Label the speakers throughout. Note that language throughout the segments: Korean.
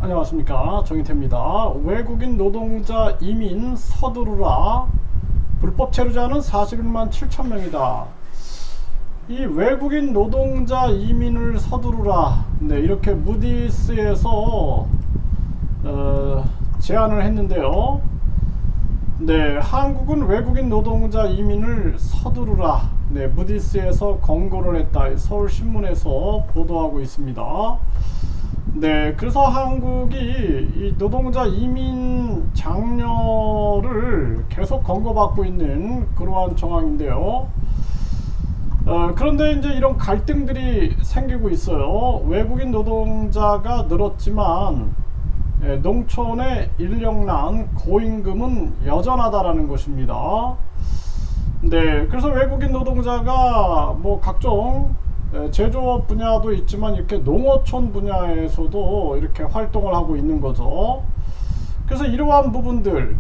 Speaker 1: 안녕하십니까, 정인태입니다. 외국인 노동자 이민 서두르라. 불법 체류자는 41만 7천 명이다. 이 외국인 노동자 이민을 서두르라, 이렇게 무디스에서 제안을 했는데요. 한국은 외국인 노동자 이민을 서두르라, 무디스에서 권고를 했다. 서울신문에서 보도하고 있습니다. 그래서 한국이 이 노동자 이민 장려를 계속 권고받고 있는 그러한 정황인데요. 그런데 이제 이런 갈등들이 생기고 있어요. 외국인 노동자가 늘었지만 농촌의 인력난, 고임금은 여전하다라는 것입니다. 그래서 외국인 노동자가 뭐 각종 제조업 분야도 있지만 이렇게 농어촌 분야에서도 이렇게 활동을 하고 있는 거죠. 그래서 이러한 부분들,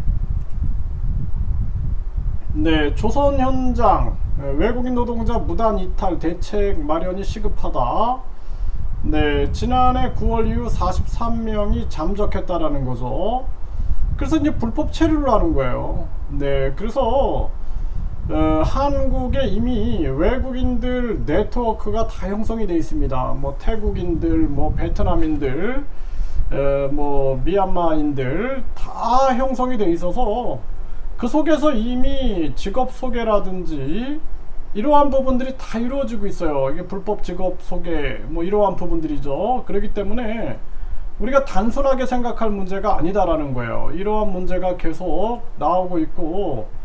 Speaker 1: 조선 현장 외국인 노동자 무단 이탈 대책 마련이 시급하다. 지난해 9월 이후 43명이 잠적했다라는 거죠. 그래서 이제 불법 체류를 하는 거예요. 그래서 한국에 이미 외국인들 네트워크가 다 형성이 되어 있습니다. 뭐 태국인들, 뭐 베트남인들, 뭐 미얀마인들 다 형성이 되어 있어서 그 속에서 이미 직업 소개라든지 이러한 부분들이 다 이루어지고 있어요. 이게 불법 직업 소개, 뭐 이러한 부분들이죠. 그렇기 때문에 우리가 단순하게 생각할 문제가 아니다라는 거예요. 이러한 문제가 계속 나오고 있고,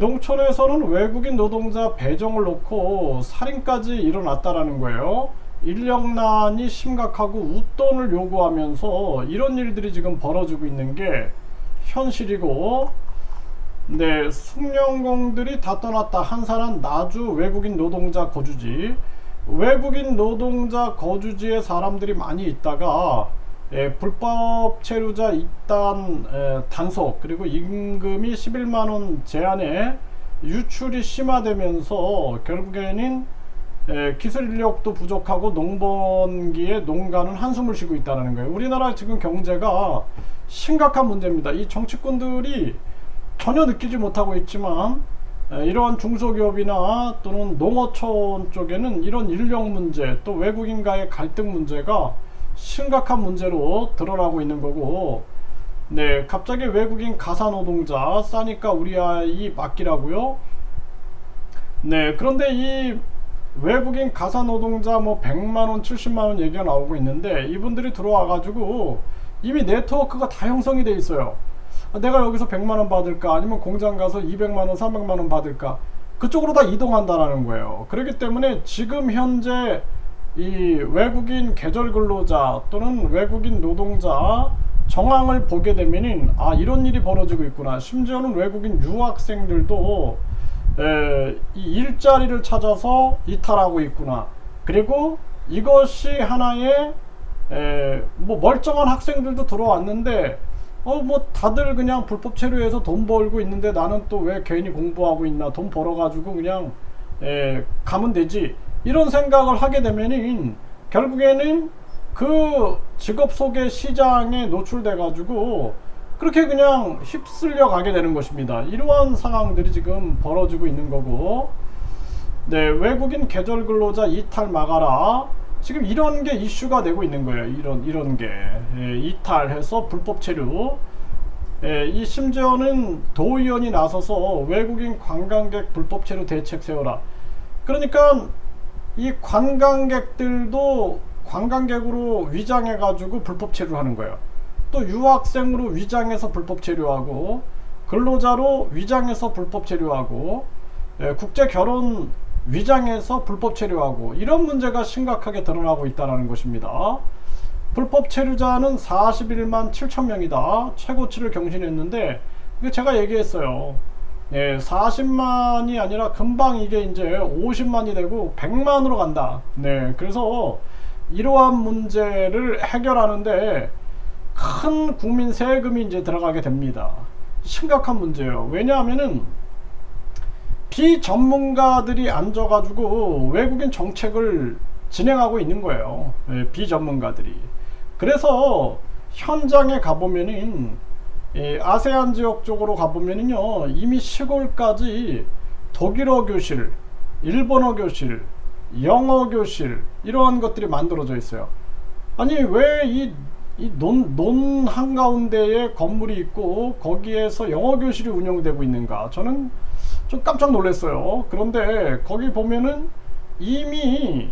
Speaker 1: 농촌에서는 외국인 노동자 배정을 놓고 살인까지 일어났다라는 거예요. 인력난이 심각하고 웃돈을 요구하면서 이런 일들이 지금 벌어지고 있는 게 현실이고, 숙련공들이 다 떠났다. 한산한 나주 외국인 노동자 거주지. 외국인 노동자 거주지에 사람들이 많이 있다가 불법 체류자 입단 단속, 그리고 임금이 11만원 제한에 유출이 심화되면서 결국에는 기술 인력도 부족하고 농번기에 농가는 한숨을 쉬고 있다는 거예요. 우리나라 지금 경제가 심각한 문제입니다. 이 정치꾼들이 전혀 느끼지 못하고 있지만 이러한 중소기업이나 또는 농어촌 쪽에는 이런 인력 문제, 또 외국인과의 갈등 문제가 심각한 문제로 드러나고 있는 거고, 갑자기 외국인 가사노동자 싸니까 우리 아이 맡기라고요? 그런데 이 외국인 가사노동자 뭐 100만원, 70만원 얘기가 나오고 있는데, 이분들이 들어와 가지고 이미 네트워크가 다 형성이 돼 있어요. 내가 여기서 100만원 받을까, 아니면 공장 가서 200만원, 300만원 받을까, 그쪽으로 다 이동한다라는 거예요. 그렇기 때문에 지금 현재 이 외국인 계절 근로자 또는 외국인 노동자 정황을 보게 되면은 이런 일이 벌어지고 있구나. 심지어는 외국인 유학생들도 이 일자리를 찾아서 이탈하고 있구나. 그리고 이것이 하나의 뭐 멀쩡한 학생들도 들어왔는데 뭐 다들 그냥 불법 체류해서 돈 벌고 있는데 나는 또 왜 괜히 공부하고 있나, 돈 벌어가지고 그냥 가면 되지, 이런 생각을 하게 되면은 결국에는 그 직업 소개 시장에 노출돼 가지고 그렇게 그냥 휩쓸려 가게 되는 것입니다. 이러한 상황들이 지금 벌어지고 있는 거고, 외국인 계절 근로자 이탈 막아라. 지금 이런 게 이슈가 되고 있는 거예요. 이런 게 이탈해서 불법 체류. 이 심지어는 도의원이 나서서 외국인 관광객 불법 체류 대책 세워라. 그러니까 이 관광객들도 관광객으로 위장해 가지고 불법 체류하는 거예요. 또 유학생으로 위장해서 불법 체류하고, 근로자로 위장해서 불법 체류하고, 국제 결혼 위장해서 불법 체류하고, 이런 문제가 심각하게 드러나고 있다는 것입니다. 불법 체류자는 41만 7천 명이다. 최고치를 경신했는데, 제가 얘기했어요. 40만이 아니라 금방 이게 이제 50만이 되고 100만으로 간다. 그래서 이러한 문제를 해결하는데 큰 국민 세금이 이제 들어가게 됩니다. 심각한 문제예요. 왜냐하면은 비전문가들이 앉아가지고 외국인 정책을 진행하고 있는 거예요. 비전문가들이. 그래서 현장에 가보면은 아세안 지역 쪽으로 가보면은요 이미 시골까지 독일어 교실, 일본어 교실, 영어 교실 이러한 것들이 만들어져 있어요. 아니 왜 이 논 한가운데에 건물이 있고 거기에서 영어 교실이 운영되고 있는가? 저는 좀 깜짝 놀랐어요. 그런데 거기 보면은 이미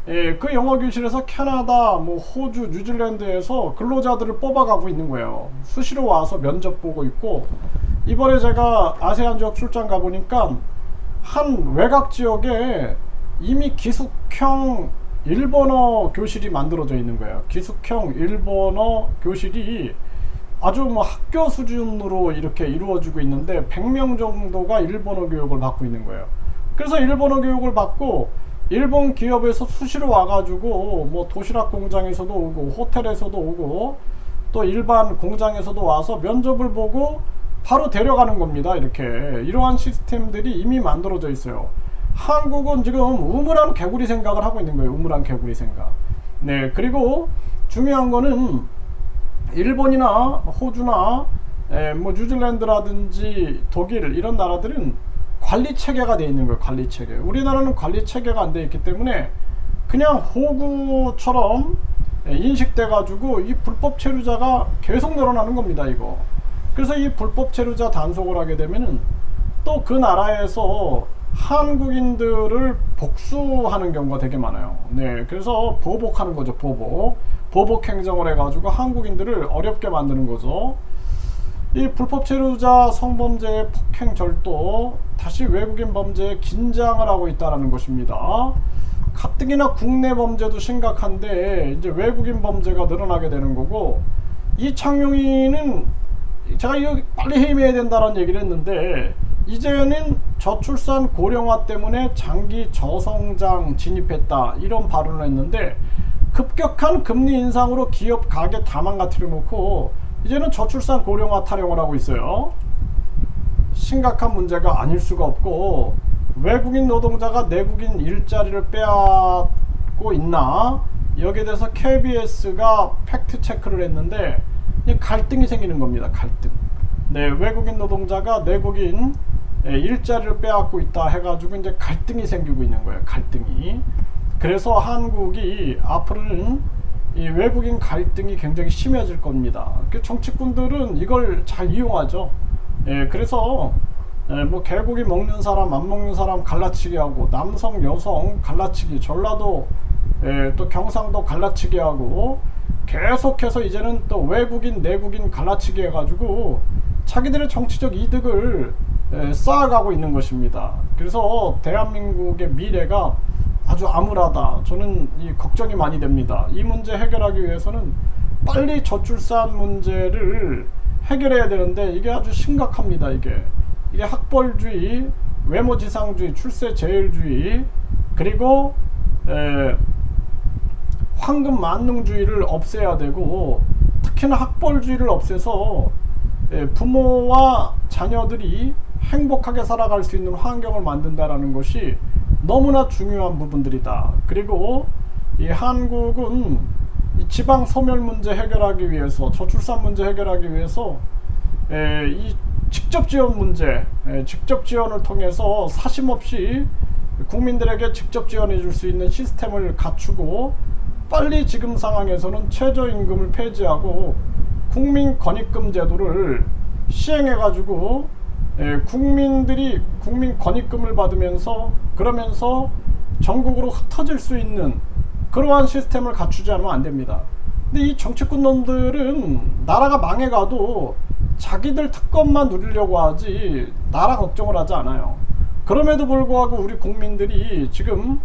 Speaker 1: 그 영어 교실에서 캐나다, 뭐 호주, 뉴질랜드에서 근로자들을 뽑아가고 있는 거예요. 수시로 와서 면접 보고 있고, 이번에 제가 아세안 지역 출장 가보니까 한 외곽 지역에 이미 기숙형 일본어 교실이 만들어져 있는 거예요. 기숙형 일본어 교실이 아주 뭐 학교 수준으로 이렇게 이루어지고 있는데 100명 정도가 일본어 교육을 받고 있는 거예요. 그래서 일본어 교육을 받고 일본 기업에서 수시로 와가지고 뭐 도시락 공장에서도 오고 호텔에서도 오고 또 일반 공장에서도 와서 면접을 보고 바로 데려가는 겁니다. 이렇게 이러한 시스템들이 이미 만들어져 있어요. 한국은 지금 우물안 개구리 생각을 하고 있는 거예요. 우물안 개구리 생각. 네, 그리고 중요한 거는 일본이나 호주나 뭐 뉴질랜드라든지 독일 이런 나라들은 관리 체계가 돼 있는 거예요. 관리 체계. 우리나라는 관리 체계가 안 돼 있기 때문에 그냥 호구처럼 인식돼 가지고 이 불법 체류자가 계속 늘어나는 겁니다. 이거. 그래서 이 불법 체류자 단속을 하게 되면은 또 그 나라에서 한국인들을 복수하는 경우가 되게 많아요. 네, 그래서 보복하는 거죠. 보복 행정을 해가지고 한국인들을 어렵게 만드는 거죠. 이 불법 체류자 성범죄 폭행 절도 다시 외국인 범죄에 긴장을 하고 있다는 것입니다. 가뜩이나 국내 범죄도 심각한데 이제 외국인 범죄가 늘어나게 되는 거고, 이창용이는 제가 이거 빨리 해임해야 된다는 얘기를 했는데 이제는 저출산 고령화 때문에 장기 저성장 진입했다 이런 발언을 했는데, 급격한 금리 인상으로 기업 가게 다 망가뜨려 놓고 이제는 저출산 고령화 타령을 하고 있어요. 심각한 문제가 아닐 수가 없고, 외국인 노동자가 내국인 일자리를 빼앗고 있나 여기에 대해서 KBS가 팩트 체크를 했는데 갈등이 생기는 겁니다. 갈등. 네, 외국인 노동자가 내국인 일자리를 빼앗고 있다 해가지고 이제 갈등이 생기고 있는 거예요. 갈등이. 그래서 한국이 앞으로는 이 외국인 갈등이 굉장히 심해질 겁니다. 정치꾼들은 이걸 잘 이용하죠. 그래서 뭐 개고기 먹는 사람 안 먹는 사람 갈라치기 하고, 남성 여성 갈라치기, 전라도 또 경상도 갈라치기 하고, 계속해서 이제는 또 외국인 내국인 갈라치기 해가지고 자기들의 정치적 이득을 쌓아가고 있는 것입니다. 그래서 대한민국의 미래가 아주 암울하다. 저는 이 걱정이 많이 됩니다. 이 문제 해결하기 위해서는 빨리 저출산 문제를 해결해야 되는데 이게 아주 심각합니다. 이게 학벌주의, 외모지상주의, 출세제일주의, 그리고 황금 만능주의를 없애야 되고, 특히나 학벌주의를 없애서 부모와 자녀들이 행복하게 살아갈 수 있는 환경을 만든다라는 것이 너무나 중요한 부분들이다. 그리고 이 한국은 이 지방 소멸 문제 해결하기 위해서, 저출산 문제 해결하기 위해서 이 직접 지원 문제, 직접 지원을 통해서 사심없이 국민들에게 직접 지원해 줄 수 있는 시스템을 갖추고, 빨리 지금 상황에서는 최저임금을 폐지하고 국민 건의금 제도를 시행해 가지고 국민들이 국민 건의금을 받으면서, 그러면서 전국으로 흩어질 수 있는 그러한 시스템을 갖추지 않으면 안 됩니다. 근데 이 정치꾼놈들은 나라가 망해가도 자기들 특권만 누리려고 하지 나라 걱정을 하지 않아요. 그럼에도 불구하고 우리 국민들이 지금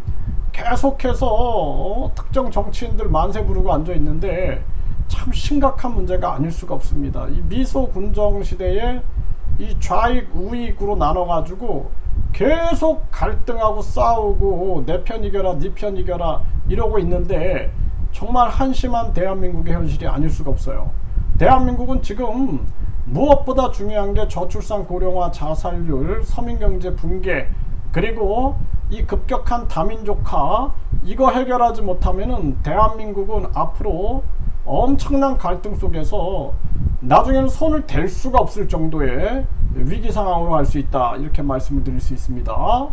Speaker 1: 계속해서 특정 정치인들 만세 부르고 앉아 있는데 참 심각한 문제가 아닐 수가 없습니다. 이 미소 군정 시대에 이 좌익 우익으로 나눠 가지고 계속 갈등하고 싸우고 내 편 이겨라 네 편 이겨라 이러고 있는데 정말 한심한 대한민국의 현실이 아닐 수가 없어요. 대한민국은 지금 무엇보다 중요한 게 저출산 고령화, 자살률, 서민경제 붕괴, 그리고 이 급격한 다민족화, 이거 해결하지 못하면은 대한민국은 앞으로 엄청난 갈등 속에서 나중에는 손을 댈 수가 없을 정도의 위기 상황으로 갈 수 있다, 이렇게 말씀을 드릴 수 있습니다.